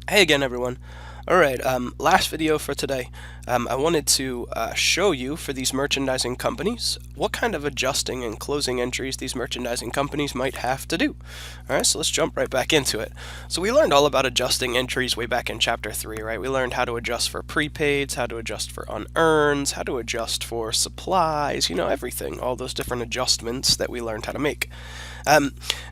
Hey again, everyone. All right, last video for today. I wanted to show you for these merchandising companies what kind of adjusting and closing entries these merchandising companies might have to do. All right, so let's jump right back into it. So we learned all about adjusting entries way back in chapter 3, right? We learned how to adjust for prepaids, how to adjust for unearns, how to adjust for supplies, everything, all those different adjustments that we learned how to make.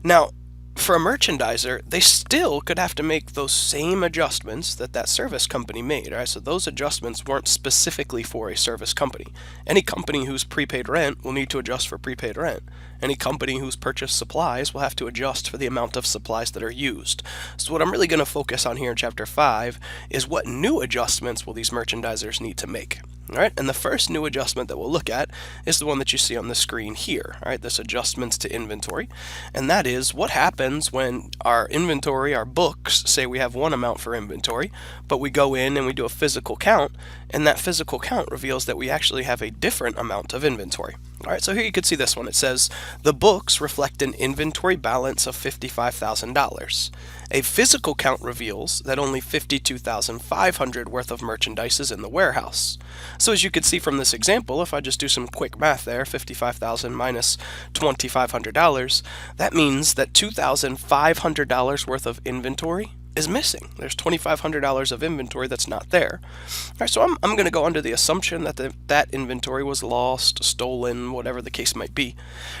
Now, for a merchandiser, they still could have to make those same adjustments that service company made, right? So those adjustments weren't specifically for a service company. Any company who's prepaid rent will need to adjust for prepaid rent. Any company who's purchased supplies will have to adjust for the amount of supplies that are used. So what I'm really going to focus on here in chapter 5 is what new adjustments will these merchandisers need to make. All right, and the first new adjustment that we'll look at is the one that you see on the screen here. All right, this adjustments to inventory, and that is what happens when our inventory, our books, say we have one amount for inventory, but we go in and we do a physical count, and that physical count reveals that we actually have a different amount of inventory. All right, so here you can see this one. It says the books reflect an inventory balance of $55,000. A physical count reveals that only $52,500 worth of merchandise is in the warehouse. So as you can see from this example, if I just do some quick math there, $55,000 minus $2,500, that means that $2,500 worth of inventory is missing. There's $2,500 of inventory that's not there. All right, so I'm going to go under the assumption that that inventory was lost, stolen, whatever the case might be.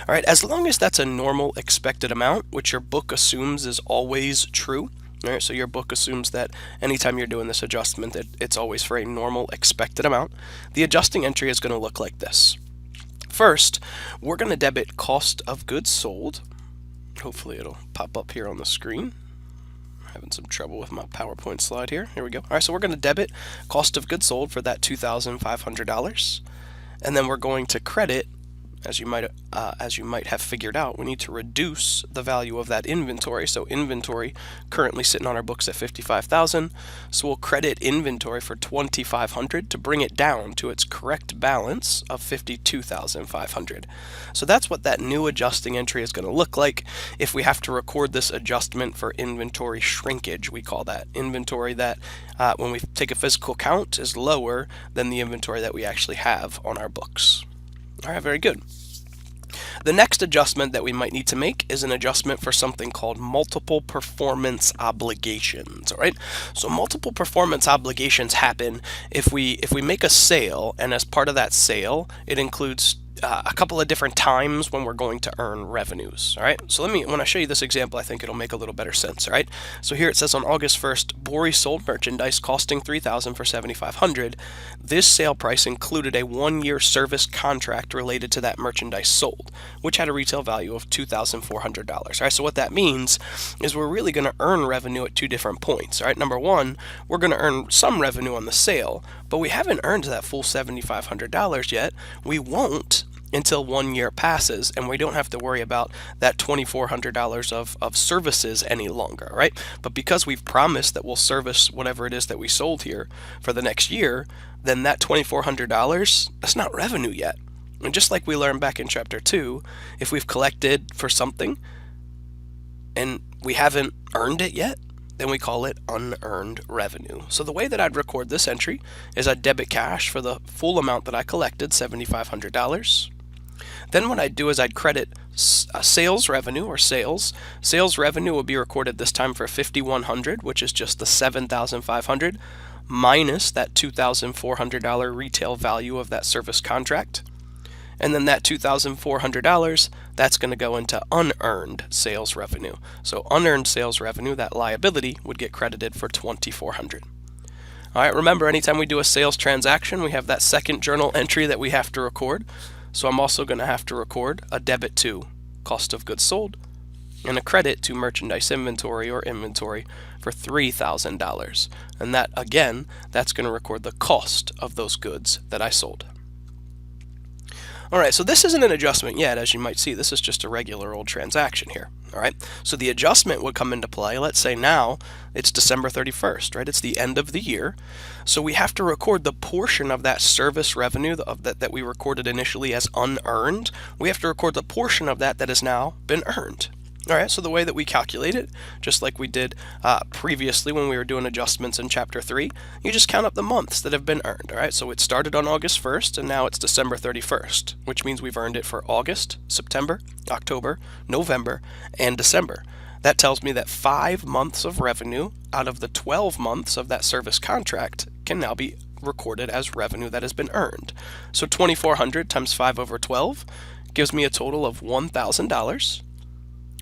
All right, as long as that's a normal expected amount, which your book assumes is always true. All right, so your book assumes that anytime you're doing this adjustment, it's always for a normal expected amount. The adjusting entry is going to look like this. First, we're going to debit cost of goods sold. Hopefully it'll pop up here on the screen. Having some trouble with my PowerPoint slide here. Here we go. All right, so we're going to debit cost of goods sold for that $2,500, and then we're going to credit, as you might have figured out, we need to reduce the value of that inventory. So inventory currently sitting on our books at $55,000. So we'll credit inventory for $2,500 to bring it down to its correct balance of $52,500. So that's what that new adjusting entry is going to look like if we have to record this adjustment for inventory shrinkage. We call that inventory that when we take a physical count is lower than the inventory that we actually have on our books. All right, very good. The next adjustment that we might need to make is an adjustment for something called multiple performance obligations. All right, so multiple performance obligations happen if we make a sale, and as part of that sale, it includes a couple of different times when we're going to earn revenues. All right, so when I show you this example, I think it'll make a little better sense. All right, so here it says on August 1st, Bori sold merchandise costing $3,000 for $7,500. This sale price included a 1-year service contract related to that merchandise sold, which had a retail value of $2,400. All right, so what that means is we're really going to earn revenue at two different points. All right, number one, we're going to earn some revenue on the sale, but we haven't earned that full $7,500 yet. We won't until 1 year passes, and we don't have to worry about that $2,400 of services any longer, right? But because we've promised that we'll service whatever it is that we sold here for the next year, then that $2,400, that's not revenue yet. And just like we learned back in chapter 2, if we've collected for something and we haven't earned it yet, then we call it unearned revenue. So the way that I'd record this entry is I'd debit cash for the full amount that I collected, $7,500. Then what I'd do is I'd credit sales revenue, or sales. Sales revenue will be recorded this time for $5,100, which is just the $7,500 minus that $2,400 retail value of that service contract. And then that $2,400, that's going to go into unearned sales revenue. So unearned sales revenue, that liability, would get credited for $2,400. All right, remember, anytime we do a sales transaction, we have that second journal entry that we have to record. So I'm also going to have to record a debit to cost of goods sold and a credit to merchandise inventory, or inventory, for $3,000. And that, again, that's going to record the cost of those goods that I sold. All right, so this isn't an adjustment yet. As you might see, this is just a regular old transaction here. All right, so the adjustment would come into play. Let's say now it's December 31st, right? It's the end of the year. So we have to record the portion of that service revenue that we recorded initially as unearned. We have to record the portion of that that has now been earned. All right, so the way that we calculate it, just like we did previously when we were doing adjustments in Chapter 3, you just count up the months that have been earned. All right, so it started on August 1st, and now it's December 31st, which means we've earned it for August, September, October, November, and December. That tells me that 5 months of revenue out of the 12 months of that service contract can now be recorded as revenue that has been earned. So 2,400 times 5 over 12 gives me a total of $1,000.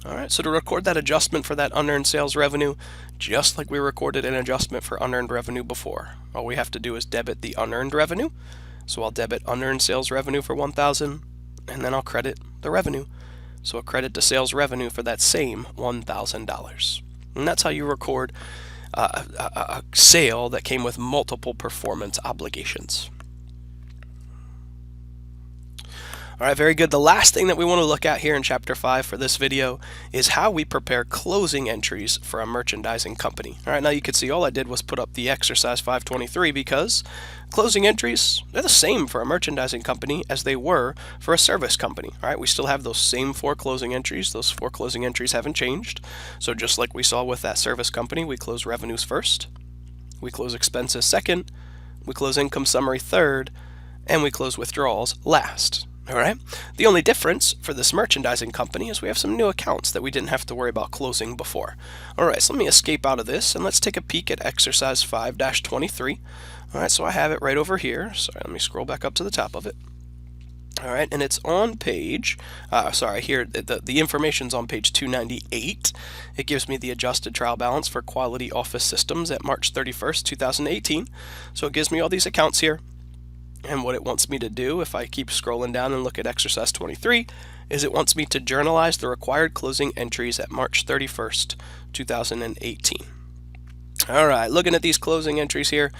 All right, so to record that adjustment for that unearned sales revenue, just like we recorded an adjustment for unearned revenue before, all we have to do is debit the unearned revenue. So I'll debit unearned sales revenue for $1,000, and then I'll credit the revenue. So a credit to sales revenue for that same $1,000. And that's how you record a sale that came with multiple performance obligations. All right, very good. The last thing that we want to look at here in Chapter 5 for this video is how we prepare closing entries for a merchandising company. All right, now you can see all I did was put up the exercise 523 because closing entries, they're the same for a merchandising company as they were for a service company. All right, we still have those same 4 closing entries. Those 4 closing entries haven't changed. So just like we saw with that service company, we close revenues first, we close expenses second, we close income summary third, and we close withdrawals last. All right. The only difference for this merchandising company is we have some new accounts that we didn't have to worry about closing before. All right, so let me escape out of this and let's take a peek at exercise 5-23. All right, so I have it right over here. Sorry, let me scroll back up to the top of it. All right, and it's on page, here, the information's on page 298. It gives me the adjusted trial balance for Quality Office Systems at March 31st, 2018. So it gives me all these accounts here. And what it wants me to do, if I keep scrolling down and look at exercise 23, is it wants me to journalize the required closing entries at March 31st, 2018. All right, looking at these closing entries here,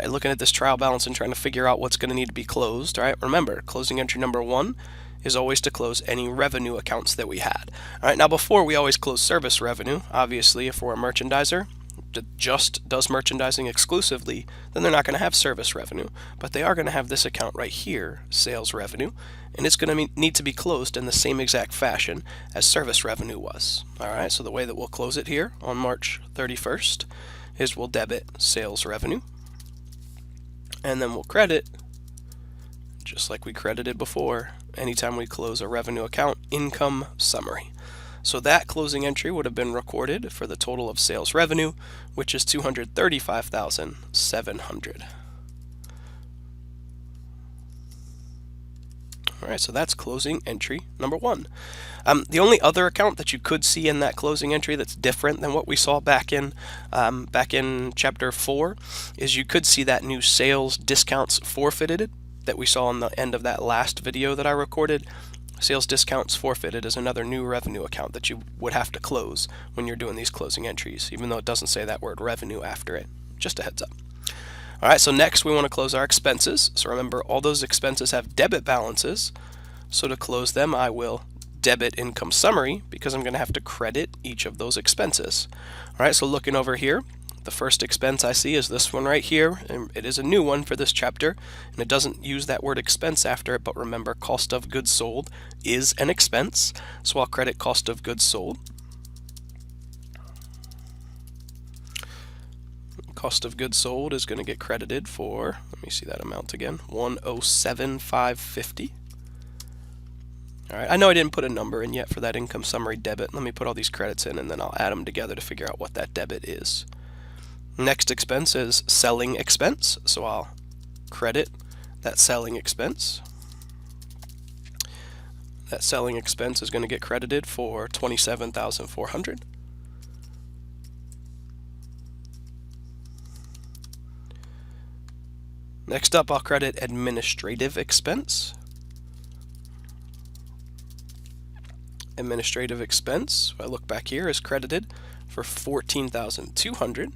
looking at this trial balance and trying to figure out what's going to need to be closed. All right, remember, closing entry number 1 is always to close any revenue accounts that we had. All right, now before we always close service revenue. Obviously, if we're a merchandiser that just does merchandising exclusively, then they're not going to have service revenue, but they are going to have this account right here, sales revenue, and it's going to need to be closed in the same exact fashion as service revenue was. All right, so the way that we'll close it here on March 31st is we'll debit sales revenue, and then we'll credit, just like we credited before, anytime we close a revenue account, income summary. So that closing entry would have been recorded for the total of sales revenue, which is $235,700. All right, so that's closing entry number 1. The only other account that you could see in that closing entry that's different than what we saw back in Chapter 4 is you could see that new sales discounts forfeited that we saw on the end of that last video that I recorded. Sales discounts forfeited is another new revenue account that you would have to close when you're doing these closing entries, even though it doesn't say that word revenue after it. Just a heads up. All right, so next we want to close our expenses. So remember, all those expenses have debit balances. So to close them, I will debit income summary because I'm going to have to credit each of those expenses. All right, so looking over here, the first expense I see is this one right here, and it is a new one for this chapter, and it doesn't use that word expense after it, but remember, cost of goods sold is an expense, so I'll credit cost of goods sold. Cost of goods sold is going to get credited for, let me see that amount again, $107,550. All right, I know I didn't put a number in yet for that income summary debit. Let me put all these credits in, and then I'll add them together to figure out what that debit is. Next expense is selling expense, so I'll credit that selling expense. That selling expense is going to get credited for $27,400. Next up, I'll credit administrative expense. Administrative expense, if I look back here, is credited for $14,200.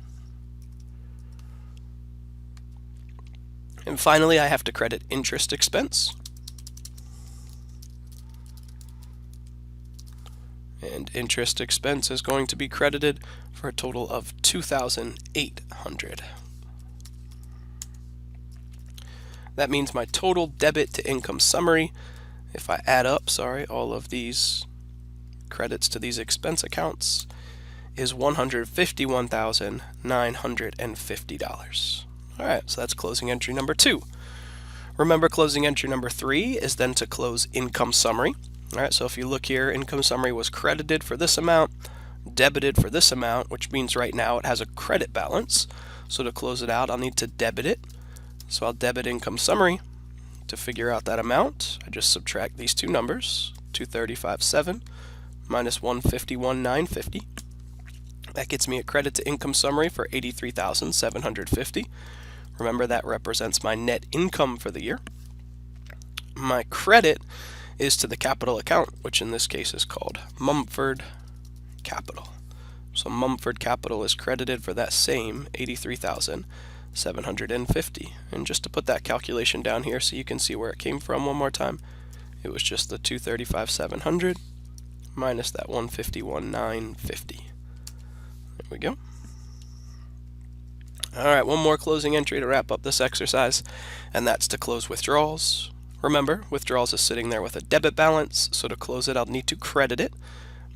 And finally, I have to credit interest expense. And interest expense is going to be credited for a total of $2,800. That means my total debit to income summary, if I add up, all of these credits to these expense accounts is $151,950. All right, so that's closing entry number 2. Remember, closing entry number 3 is then to close income summary. All right, so if you look here, income summary was credited for this amount, debited for this amount, which means right now it has a credit balance. So to close it out, I'll need to debit it. So I'll debit income summary. To figure out that amount, I just subtract these two numbers, 235.7 minus 151.950. That gets me a credit to income summary for $83,750. Remember, that represents my net income for the year. My credit is to the capital account, which in this case is called Mumford Capital. So Mumford Capital is credited for that same $83,750. And just to put that calculation down here so you can see where it came from one more time, it was just the 235,700 minus that 151,950. There we go. All right, one more closing entry to wrap up this exercise, and that's to close withdrawals. Remember, withdrawals is sitting there with a debit balance, so to close it, I'll need to credit it.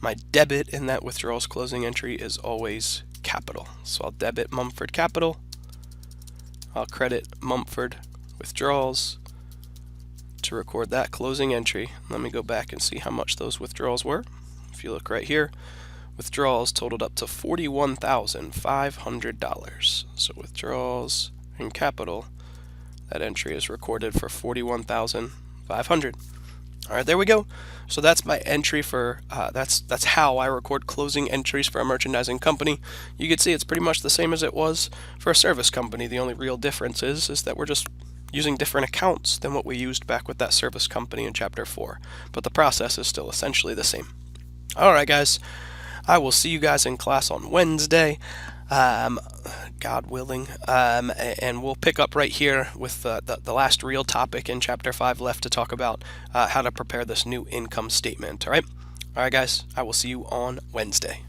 My debit in that withdrawals closing entry is always capital. So I'll debit Mumford Capital. I'll credit Mumford Withdrawals to record that closing entry. Let me go back and see how much those withdrawals were. If you look right here, withdrawals totaled up to $41,500. So withdrawals and capital, that entry is recorded for $41,500. All right, there we go. So that's my entry for, that's how I record closing entries for a merchandising company. You can see it's pretty much the same as it was for a service company. The only real difference is that we're just using different accounts than what we used back with that service company in Chapter 4. But the process is still essentially the same. All right, guys. I will see you guys in class on Wednesday, God willing, and we'll pick up right here with the last real topic in Chapter 5 left to talk about, how to prepare this new income statement. All right, guys, I will see you on Wednesday.